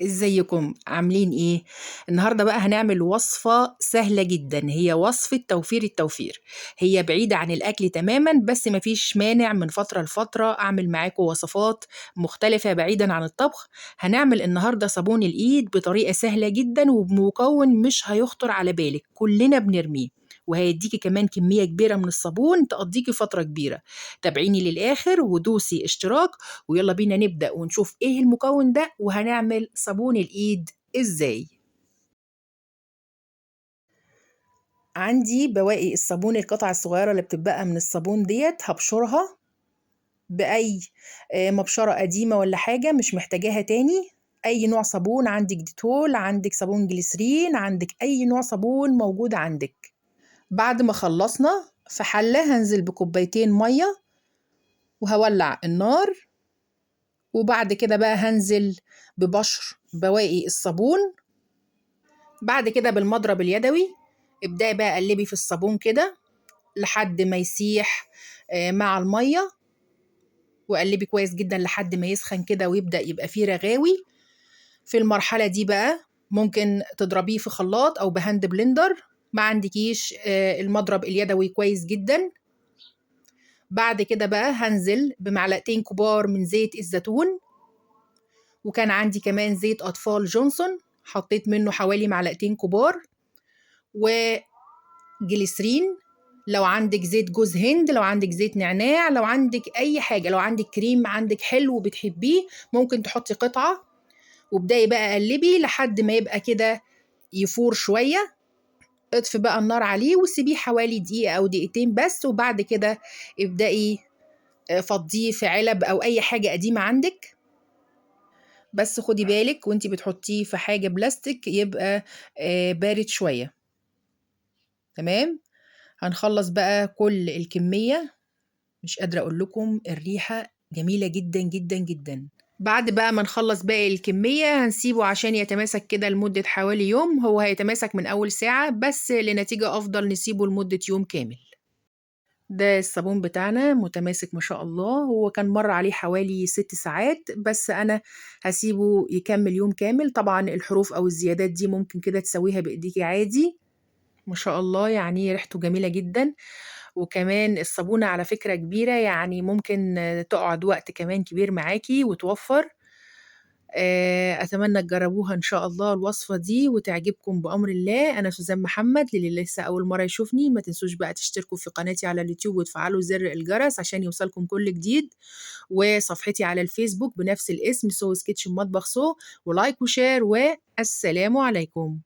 ازيكم عاملين ايه؟ النهارده بقى هنعمل وصفة سهلة جدا، هي وصفة توفير التوفير. هي بعيدة عن الأكل تماما، بس مفيش مانع من فترة لفترة أعمل معاكم وصفات مختلفة بعيدا عن الطبخ. هنعمل النهارده صابون الإيد بطريقة سهلة جدا وبمكون مش هيخطر على بالك، كلنا بنرميه، وهيديكي كمان كمية كبيرة من الصابون تقضيكي فترة كبيرة. تابعيني للآخر ودوسي اشتراك، ويلا بينا نبدأ ونشوف ايه المكون ده وهنعمل صابون الإيد ازاي. عندي بواقي الصابون، القطع الصغيرة اللي بتتبقى من الصابون ديت هبشرها بأي مبشرة قديمة ولا حاجة مش محتاجاها تاني. أي نوع صابون عندك، ديتول عندك، صابون جليسرين عندك، أي نوع صابون موجود عندك. بعد ما خلصنا في حلة هنزل بكوبايتين مية وهولع النار، وبعد كده بقى هنزل ببشر بواقي الصابون. بعد كده بالمضرب اليدوي ابدأي بقى قلبي في الصابون كده لحد ما يسيح مع المية، وقلبي كويس جدا لحد ما يسخن كده ويبدأ يبقى فيه رغاوي. في المرحلة دي بقى ممكن تضربيه في خلاط أو بهاند بلندر، ما عندكيش المضرب اليدوي كويس جدا. بعد كده بقى هنزل بمعلقتين كبار من زيت الزيتون، وكان عندي كمان زيت أطفال جونسون حطيت منه حوالي معلقتين كبار، وجليسرين. لو عندك زيت جوز هند، لو عندك زيت نعناع، لو عندك أي حاجة، لو عندك كريم عندك حلو بتحبيه ممكن تحطي قطعة. وابدأي بقى قلبي لحد ما يبقى كده يفور شوية. اطفي بقى النار عليه وسيبيه حوالي دقيقة أو دقيقتين بس، وبعد كده ابدأي فضيه في علب أو أي حاجة قديمة عندك. بس خدي بالك وانتي بتحطيه في حاجة بلاستيك يبقى بارد شوية. تمام. هنخلص بقى كل الكمية، مش قادرة أقول لكم الريحة جميلة جدا جدا جدا. بعد بقى ما نخلص باقي الكمية هنسيبه عشان يتماسك كده لمدة حوالي يوم. هو هيتماسك من أول ساعة، بس لنتيجة أفضل نسيبه لمدة يوم كامل. ده الصابون بتاعنا متماسك ما شاء الله. هو كان مر عليه حوالي 6 ساعات، بس أنا هسيبه يكمل يوم كامل. طبعا الحروف أو الزيادات دي ممكن كده تسويها بإيديكي عادي. ما شاء الله، يعني ريحته جميلة جدا. وكمان الصابونة على فكرة كبيرة، يعني ممكن تقعد وقت كمان كبير معاكي وتوفر. أتمنى تجربوها إن شاء الله الوصفة دي وتعجبكم بأمر الله. أنا سوزان محمد، للي لسه أول مرة يشوفني ما تنسوش بقى تشتركوا في قناتي على اليوتيوب وتفعلوا زر الجرس عشان يوصلكم كل جديد، وصفحتي على الفيسبوك بنفس الاسم سو سكتش مطبخ سو، ولايك وشير، والسلام عليكم.